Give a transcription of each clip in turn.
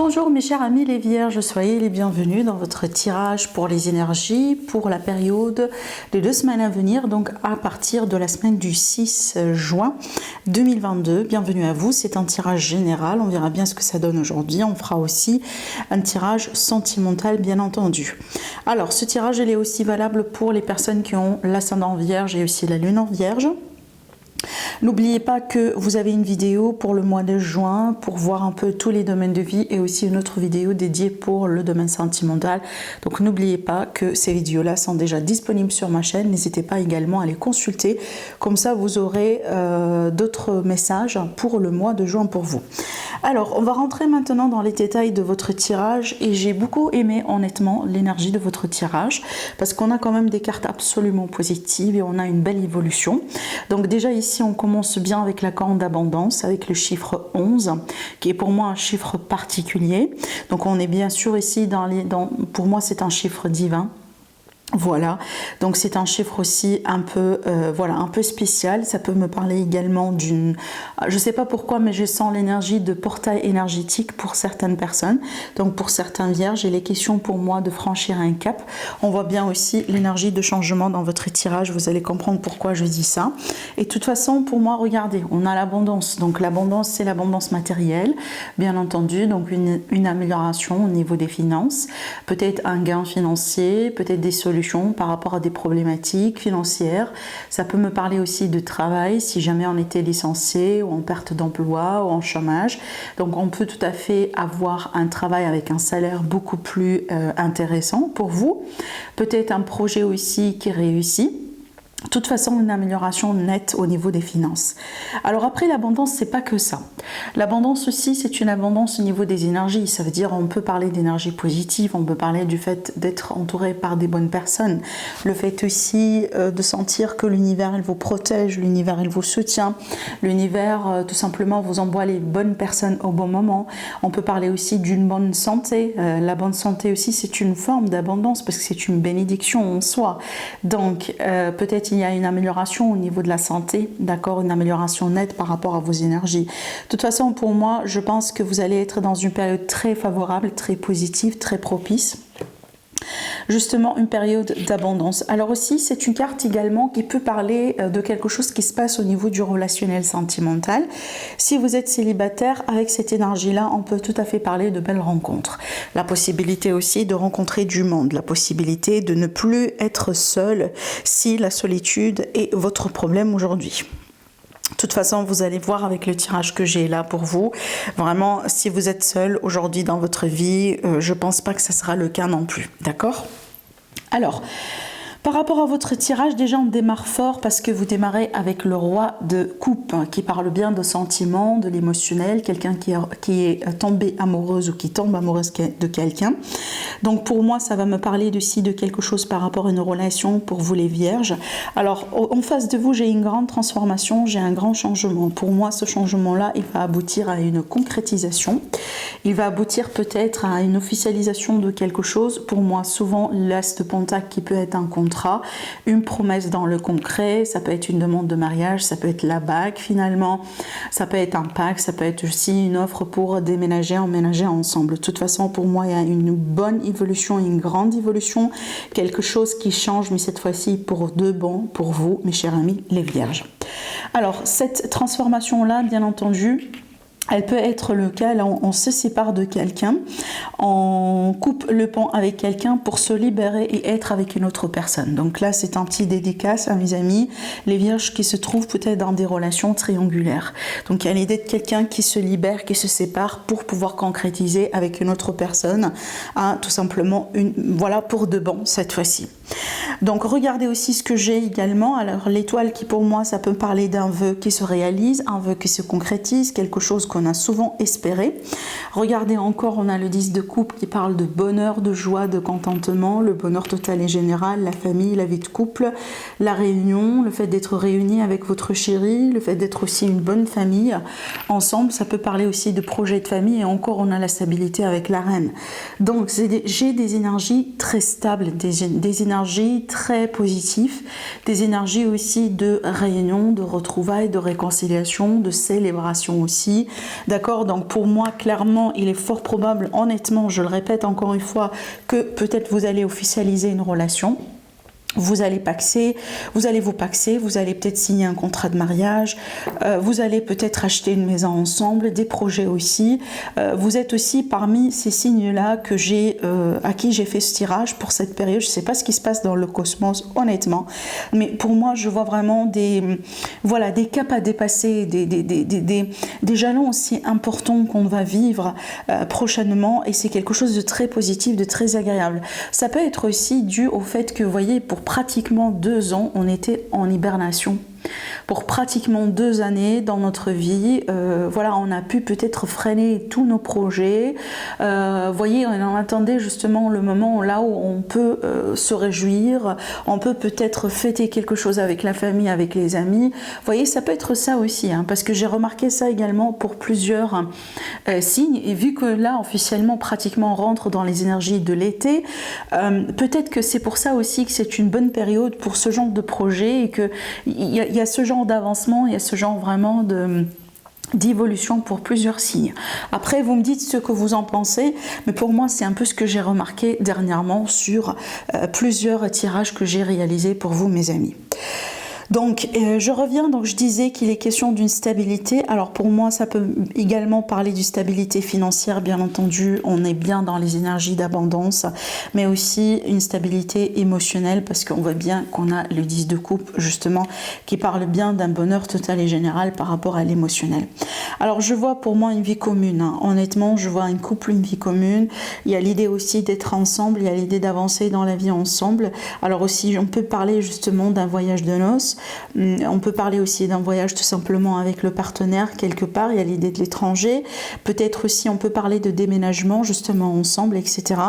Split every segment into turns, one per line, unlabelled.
Bonjour mes chers amis les Vierges, soyez les bienvenus dans votre tirage pour les énergies pour la période de 2 semaines à venir, donc à partir de la semaine du 6 juin 2022. Bienvenue à vous, c'est un tirage général, on verra bien ce que ça donne aujourd'hui. On fera aussi un tirage sentimental bien entendu. Alors ce tirage il est aussi valable pour les personnes qui ont l'ascendant Vierge et aussi la lune en Vierge. N'oubliez pas que vous avez une vidéo pour le mois de juin pour voir un peu tous les domaines de vie et aussi une autre vidéo dédiée pour le domaine sentimental. Donc n'oubliez pas que ces vidéos-là sont déjà disponibles sur ma chaîne. N'hésitez pas également à les consulter. Comme ça, vous aurez d'autres messages pour le mois de juin pour vous. Alors, on va rentrer maintenant dans les détails de votre tirage et j'ai beaucoup aimé honnêtement l'énergie de votre tirage parce qu'on a quand même des cartes absolument positives et on a une belle évolution. Donc déjà ici, on commence bien avec la corne d'abondance, avec le chiffre 11, qui est pour moi un chiffre particulier. Donc on est bien sûr ici pour moi c'est un chiffre divin. Voilà, donc c'est un chiffre aussi un peu un peu spécial. Ça peut me parler également d'une, je sais pas pourquoi, mais je sens l'énergie de portail énergétique pour certaines personnes. Donc pour certains vierges, il est question pour moi de franchir un cap. On voit bien aussi l'énergie de changement dans votre tirage, vous allez comprendre pourquoi je dis ça. Et de toute façon, pour moi, regardez, on a l'abondance. Donc l'abondance, c'est l'abondance matérielle, bien entendu, donc une amélioration au niveau des finances, peut-être un gain financier, peut-être des solutions par rapport à des problématiques financières. Ça peut me parler aussi de travail, si jamais on était licencié ou en perte d'emploi ou en chômage. Donc on peut tout à fait avoir un travail avec un salaire beaucoup plus intéressant pour vous. Peut-être un projet aussi qui réussit. De toute façon, une amélioration nette au niveau des finances. Alors après, l'abondance, c'est pas que ça. L'abondance aussi, c'est une abondance au niveau des énergies. Ça veut dire, on peut parler d'énergie positive, on peut parler du fait d'être entouré par des bonnes personnes. Le fait aussi de sentir que l'univers, il vous protège, l'univers, il vous soutient. L'univers, tout simplement, vous envoie les bonnes personnes au bon moment. On peut parler aussi d'une bonne santé. La bonne santé aussi, c'est une forme d'abondance parce que c'est une bénédiction en soi. Donc, peut-être il y a une amélioration au niveau de la santé, d'accord, une amélioration nette par rapport à vos énergies. De toute façon, pour moi, je pense que vous allez être dans une période très favorable, très positive, très propice. Justement une période d'abondance. Alors aussi c'est une carte également qui peut parler de quelque chose qui se passe au niveau du relationnel sentimental. Si vous êtes célibataire, avec cette énergie là on peut tout à fait parler de belles rencontres, la possibilité aussi de rencontrer du monde, la possibilité de ne plus être seul si la solitude est votre problème aujourd'hui. De toute façon, vous allez voir avec le tirage que j'ai là pour vous. Vraiment, si vous êtes seul aujourd'hui dans votre vie, je pense pas que ça sera le cas non plus. D'accord ? Alors, par rapport à votre tirage, déjà on démarre fort parce que vous démarrez avec le roi de coupe qui parle bien de sentiments, de l'émotionnel, quelqu'un qui est tombé amoureuse ou qui tombe amoureuse de quelqu'un. Donc pour moi, ça va me parler aussi de quelque chose par rapport à une relation pour vous les vierges. Alors en face de vous, j'ai une grande transformation, j'ai un grand changement. Pour moi, ce changement-là, il va aboutir à une concrétisation. Il va aboutir peut-être à une officialisation de quelque chose. Pour moi, souvent, l'as de pentacle qui peut être un contrat, une promesse dans le concret, ça peut être une demande de mariage, ça peut être la bague finalement, ça peut être un pacte, ça peut être aussi une offre pour déménager, emménager ensemble. De toute façon, pour moi, il y a une bonne évolution, une grande évolution, quelque chose qui change, mais cette fois-ci pour de bon, pour vous, mes chers amis, les vierges. Alors, cette transformation-là, bien entendu, elle peut être le cas, là on se sépare de quelqu'un, on coupe le pont avec quelqu'un pour se libérer et être avec une autre personne. Donc là c'est un petit dédicace à mes amis, les vierges qui se trouvent peut-être dans des relations triangulaires. Donc il y a l'idée de quelqu'un qui se libère, qui se sépare pour pouvoir concrétiser avec une autre personne, tout simplement voilà pour de bon cette fois-ci. Donc regardez aussi ce que j'ai également. Alors l'étoile qui pour moi ça peut parler d'un vœu qui se réalise, un vœu qui se concrétise, quelque chose qu'on a souvent espéré. Regardez encore, on a le 10 de coupe qui parle de bonheur, de joie, de contentement, le bonheur total et général, la famille, la vie de couple, la réunion, le fait d'être réuni avec votre chéri, le fait d'être aussi une bonne famille ensemble. Ça peut parler aussi de projet de famille et encore on a la stabilité avec la reine. Donc j'ai des énergies très stables, des énergies très positives, des énergies aussi de réunion, de retrouvailles, de réconciliation, de célébration aussi, d'accord? Donc pour moi, clairement, il est fort probable, honnêtement, je le répète encore une fois, que peut-être vous allez officialiser une relation. Vous allez vous paxer, vous allez peut-être signer un contrat de mariage, vous allez peut-être acheter une maison ensemble, des projets aussi. Vous êtes aussi parmi ces signes-là à qui j'ai fait ce tirage pour cette période. Je ne sais pas ce qui se passe dans le cosmos, honnêtement, mais pour moi, je vois vraiment des caps à dépasser, des jalons aussi importants qu'on va vivre prochainement, et c'est quelque chose de très positif, de très agréable. Ça peut être aussi dû au fait que, vous voyez, pour pratiquement 2 ans, on était en hibernation. Pour pratiquement 2 années dans notre vie, on a pu peut-être freiner tous nos projets. Voyez, on attendait justement le moment là où on peut se réjouir, on peut peut-être fêter quelque chose avec la famille, avec les amis. Voyez, ça peut être ça aussi, parce que j'ai remarqué ça également pour plusieurs signes. Et vu que là, officiellement, pratiquement, on rentre dans les énergies de l'été, peut-être que c'est pour ça aussi que c'est une bonne période pour ce genre de projet, et qu'il y a ce genre d'avancement, il y a ce genre vraiment d'évolution pour plusieurs signes. Après, vous me dites ce que vous en pensez, mais pour moi, c'est un peu ce que j'ai remarqué dernièrement sur plusieurs tirages que j'ai réalisés pour vous, mes amis. Donc, je reviens, donc je disais qu'il est question d'une stabilité. Alors pour moi, ça peut également parler d'une stabilité financière, bien entendu. On est bien dans les énergies d'abondance, mais aussi une stabilité émotionnelle, parce qu'on voit bien qu'on a le 10 de coupe, justement, qui parle bien d'un bonheur total et général par rapport à l'émotionnel. Alors je vois pour moi une vie commune. Honnêtement, je vois un couple, une vie commune. Il y a l'idée aussi d'être ensemble, il y a l'idée d'avancer dans la vie ensemble. Alors aussi, on peut parler justement d'un voyage de noces. On peut parler aussi d'un voyage tout simplement avec le partenaire quelque part. Il y a l'idée de l'étranger. Peut-être aussi on peut parler de déménagement justement ensemble, etc.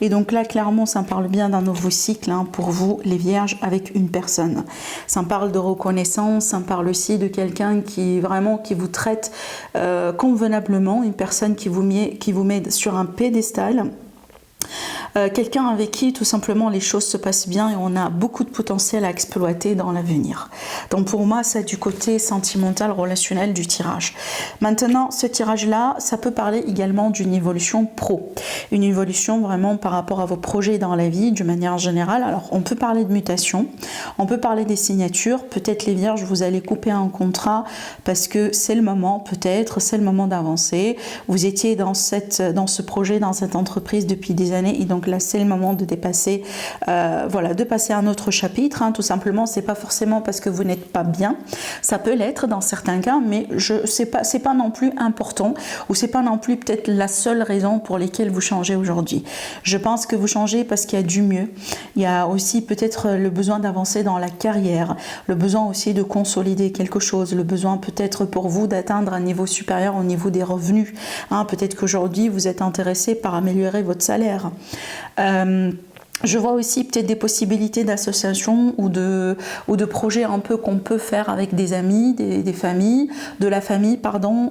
Et donc là, clairement, ça parle bien d'un nouveau cycle pour vous, les vierges, avec une personne. Ça parle de reconnaissance, ça parle aussi de quelqu'un qui vous traite convenablement, une personne qui vous met sur un pédestal. Quelqu'un avec qui tout simplement les choses se passent bien et on a beaucoup de potentiel à exploiter dans l'avenir. Donc pour moi, c'est du côté sentimental, relationnel du tirage. Maintenant, ce tirage-là, ça peut parler également d'une évolution pro. Une évolution vraiment par rapport à vos projets dans la vie, d'une manière générale. Alors, on peut parler de mutation, on peut parler des signatures. Peut-être les vierges, vous allez couper un contrat parce que c'est le moment, peut-être, c'est le moment d'avancer. Vous étiez dans ce projet, dans cette entreprise depuis des années, et donc là c'est le moment de dépasser de passer à un autre chapitre, tout simplement. C'est pas forcément parce que vous n'êtes pas bien, ça peut l'être dans certains cas, mais c'est pas non plus important, ou c'est pas non plus peut-être la seule raison pour laquelle vous changez aujourd'hui. Je pense que vous changez parce qu'il y a du mieux. Il y a aussi peut-être le besoin d'avancer dans la carrière, le besoin aussi de consolider quelque chose, le besoin peut-être pour vous d'atteindre un niveau supérieur au niveau des revenus. Peut-être qu'aujourd'hui vous êtes intéressé par améliorer votre salaire. Je vois aussi peut-être des possibilités d'associations ou de projets un peu qu'on peut faire avec des amis, des familles, de la famille,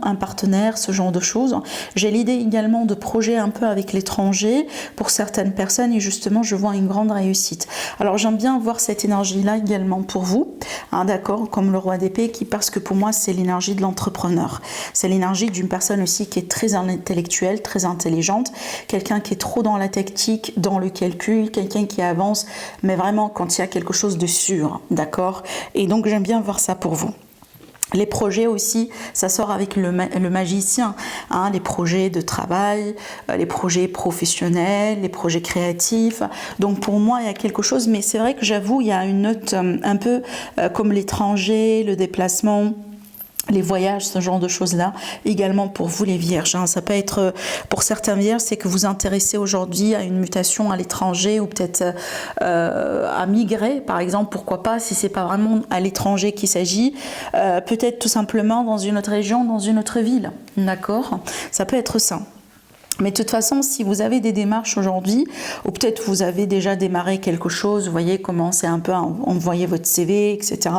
un partenaire, ce genre de choses. J'ai l'idée également de projets un peu avec l'étranger pour certaines personnes, et justement je vois une grande réussite. Alors j'aime bien voir cette énergie-là également pour vous, d'accord, comme le roi d'épée, parce que pour moi c'est l'énergie de l'entrepreneur. C'est l'énergie d'une personne aussi qui est très intellectuelle, très intelligente, quelqu'un qui est trop dans la tactique, dans le calcul, quelqu'un qui avance, mais vraiment quand il y a quelque chose de sûr, d'accord? Et donc j'aime bien voir ça pour vous. Les projets aussi, ça sort avec le magicien, les projets de travail, les projets professionnels, les projets créatifs. Donc pour moi, il y a quelque chose, mais c'est vrai que j'avoue, il y a une note un peu comme l'étranger, le déplacement, les voyages, ce genre de choses-là, également pour vous les vierges. Ça peut être, pour certains vierges, c'est que vous intéressez aujourd'hui à une mutation à l'étranger, ou peut-être à migrer, par exemple, pourquoi pas, si c'est pas vraiment à l'étranger qu'il s'agit, peut-être tout simplement dans une autre région, dans une autre ville, d'accord? Ça peut être ça. Mais de toute façon, si vous avez des démarches aujourd'hui, ou peut-être vous avez déjà démarré quelque chose, vous voyez, commencez un peu à envoyer votre CV, etc.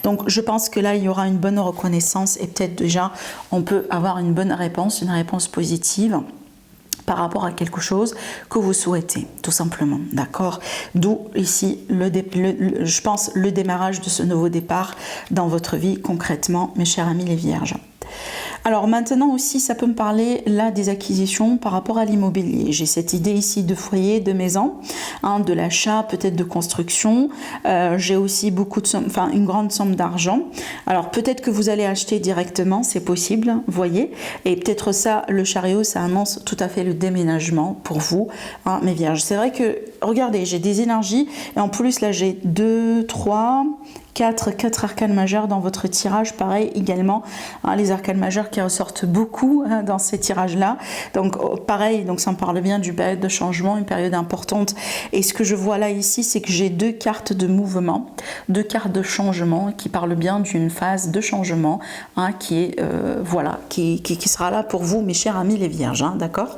Donc je pense que là, il y aura une bonne reconnaissance, et peut-être déjà, on peut avoir une bonne réponse, une réponse positive par rapport à quelque chose que vous souhaitez, tout simplement, d'accord? D'où ici, je pense, le démarrage de ce nouveau départ dans votre vie, concrètement, mes chers amis les vierges. Alors maintenant aussi, ça peut me parler là des acquisitions par rapport à l'immobilier. J'ai cette idée ici de foyer, de maison, hein, de l'achat, peut-être de construction. J'ai aussi beaucoup de une grande somme d'argent. Alors peut-être que vous allez acheter directement, c'est possible, vous voyez. Et peut-être ça, le chariot, ça annonce tout à fait le déménagement pour vous, hein, mes vierges. C'est vrai que, regardez, j'ai des énergies et en plus là j'ai 2, 3... 4 arcanes majeures dans votre tirage, pareil également, hein, les arcanes majeures qui ressortent beaucoup hein, dans ces tirages-là. Donc pareil, donc ça me parle bien d'une période de changement, une période importante. Et ce que je vois là ici, c'est que j'ai 2 cartes de mouvement, 2 cartes de changement qui parlent bien d'une phase de changement hein, qui est voilà, qui sera là pour vous, mes chers amis les vierges, hein, d'accord?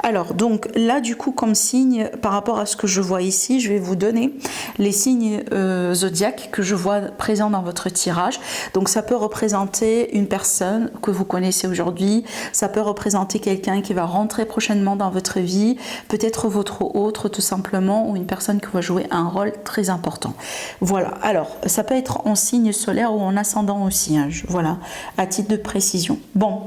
Alors donc là du coup comme signe par rapport à ce que je vois ici, je vais vous donner les signes zodiaques que je vois présent dans votre tirage. Donc ça peut représenter une personne que vous connaissez aujourd'hui, ça peut représenter quelqu'un qui va rentrer prochainement dans votre vie, peut-être votre autre tout simplement, ou une personne qui va jouer un rôle très important. Voilà, alors ça peut être en signe solaire ou en ascendant aussi, hein, voilà, à titre de précision. Bon.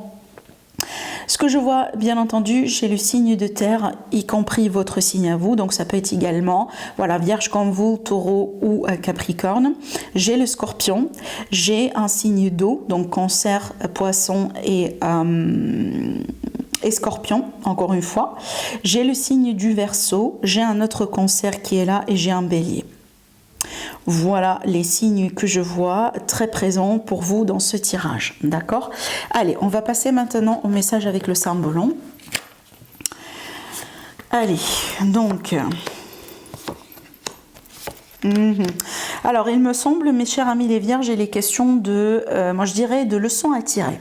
Ce que je vois, bien entendu, j'ai le signe de terre, y compris votre signe à vous. Donc, ça peut être également, voilà, Vierge comme vous, Taureau ou Capricorne. J'ai le Scorpion. J'ai un signe d'eau, donc Cancer, Poisson et Scorpion, encore une fois. J'ai le signe du Verseau. J'ai un autre Cancer qui est là et j'ai un Bélier. Voilà les signes que je vois très présents pour vous dans ce tirage, d'accord? Allez, on va passer maintenant au message avec le symbole. Allez, donc... Alors, il me semble, mes chers amis les vierges, il est question de, moi je dirais, de leçons à tirer.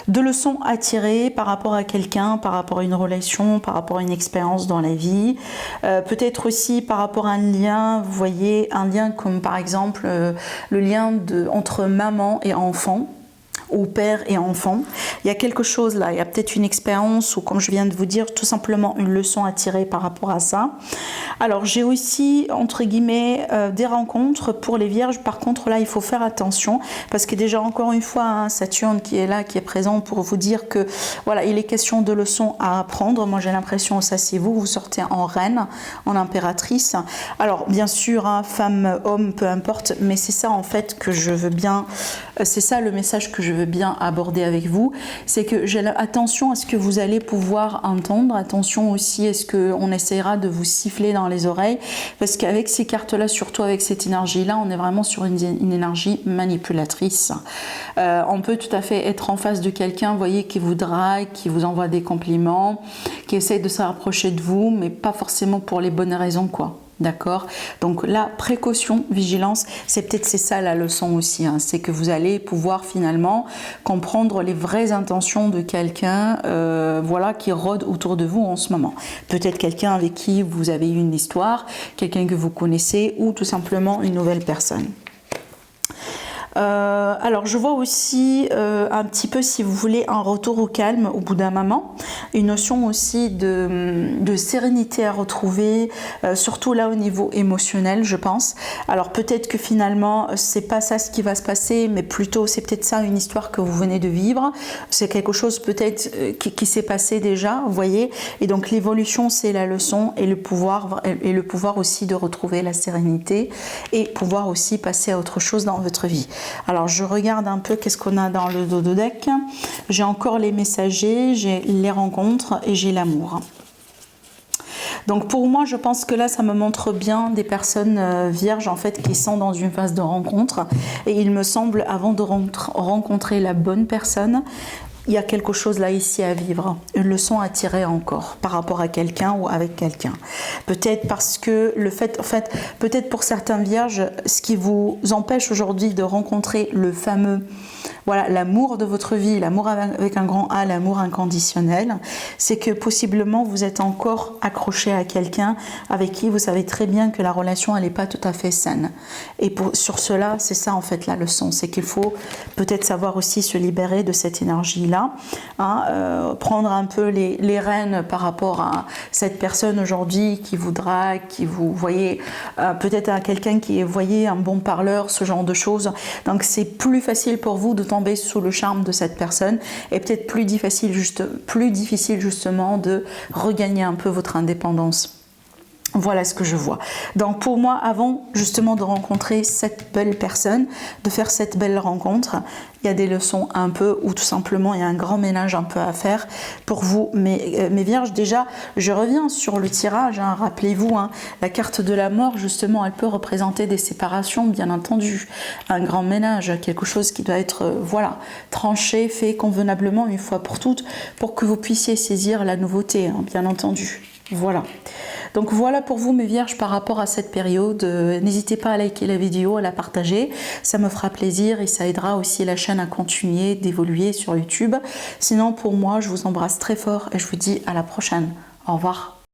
De leçons à tirer par rapport à quelqu'un, par rapport à une relation, par rapport à une expérience dans la vie. Peut-être aussi par rapport à un lien, vous voyez, un lien comme par exemple le lien entre maman et enfant, ou père et enfant. Il y a quelque chose là, il y a peut-être une expérience ou comme je viens de vous dire, tout simplement une leçon à tirer par rapport à ça. Alors j'ai aussi, entre guillemets, des rencontres pour les vierges. Par contre là, il faut faire attention parce que déjà encore une fois, hein, Saturne qui est là, qui est présent pour vous dire que voilà, il est question de leçons à apprendre. Moi j'ai l'impression, ça c'est vous, vous sortez en reine, en impératrice. Alors bien sûr, hein, femme, homme, peu importe, mais c'est ça en fait que je veux bien, c'est ça le message que je veux bien aborder avec vous, c'est que j'ai attention à ce que vous allez pouvoir entendre, attention aussi à ce qu'on essaiera de vous siffler dans les oreilles, parce qu'avec ces cartes-là, surtout avec cette énergie-là, on est vraiment sur une énergie manipulatrice. On peut tout à fait être en face de quelqu'un, vous voyez, qui vous drague, qui vous envoie des compliments, qui essaie de se rapprocher de vous, mais pas forcément pour les bonnes raisons, quoi. D'accord? Donc là, précaution, vigilance, c'est ça la leçon aussi, hein, c'est que vous allez pouvoir finalement comprendre les vraies intentions de quelqu'un voilà, qui rôde autour de vous en ce moment. Peut-être quelqu'un avec qui vous avez eu une histoire, quelqu'un que vous connaissez ou tout simplement une nouvelle personne. Alors je vois aussi un petit peu, si vous voulez, un retour au calme au bout d'un moment, une notion aussi de sérénité à retrouver, surtout là au niveau émotionnel, je pense. Alors peut-être que finalement c'est pas ça ce qui va se passer, mais plutôt c'est peut-être ça une histoire que vous venez de vivre, c'est quelque chose peut-être qui s'est passé déjà, vous voyez, et donc l'évolution c'est la leçon et le pouvoir aussi de retrouver la sérénité et pouvoir aussi passer à autre chose dans votre vie. Alors je regarde un peu qu'est-ce qu'on a dans le dos de deck. J'ai encore les messagers, j'ai les rencontres et j'ai l'amour. Donc pour moi, je pense que là, ça me montre bien des personnes vierges en fait qui sont dans une phase de rencontre. Et il me semble, avant de rencontrer la bonne personne, il y a quelque chose là ici à vivre, une leçon à tirer encore par rapport à quelqu'un ou avec quelqu'un. Peut-être parce que le fait, en fait, peut-être pour certains vierges, ce qui vous empêche aujourd'hui de rencontrer le fameux, voilà, l'amour de votre vie, l'amour avec un grand A, l'amour inconditionnel, c'est que possiblement vous êtes encore accroché à quelqu'un avec qui vous savez très bien que la relation elle n'est pas tout à fait saine. Et sur cela, c'est ça en fait la leçon, c'est qu'il faut peut-être savoir aussi se libérer de cette énergie-là là, hein, prendre un peu les rênes par rapport à cette personne aujourd'hui qui voudra, qui vous voyez, peut-être à quelqu'un qui est, voyez, un bon parleur, ce genre de choses. Donc c'est plus facile pour vous de tomber sous le charme de cette personne et peut-être plus difficile justement de regagner un peu votre indépendance. Voilà ce que je vois. Donc pour moi, avant justement de rencontrer cette belle personne, de faire cette belle rencontre, il y a des leçons un peu, ou tout simplement il y a un grand ménage un peu à faire pour vous, mes vierges. Déjà, je reviens sur le tirage, hein, rappelez-vous, hein, la carte de la mort, justement, elle peut représenter des séparations, bien entendu, un grand ménage, quelque chose qui doit être, voilà, tranché, fait convenablement une fois pour toutes, pour que vous puissiez saisir la nouveauté, hein, bien entendu. Voilà. Donc voilà pour vous mes vierges par rapport à cette période. N'hésitez pas à liker la vidéo, à la partager. Ça me fera plaisir et ça aidera aussi la chaîne à continuer d'évoluer sur YouTube. Sinon pour moi, je vous embrasse très fort et je vous dis à la prochaine. Au revoir.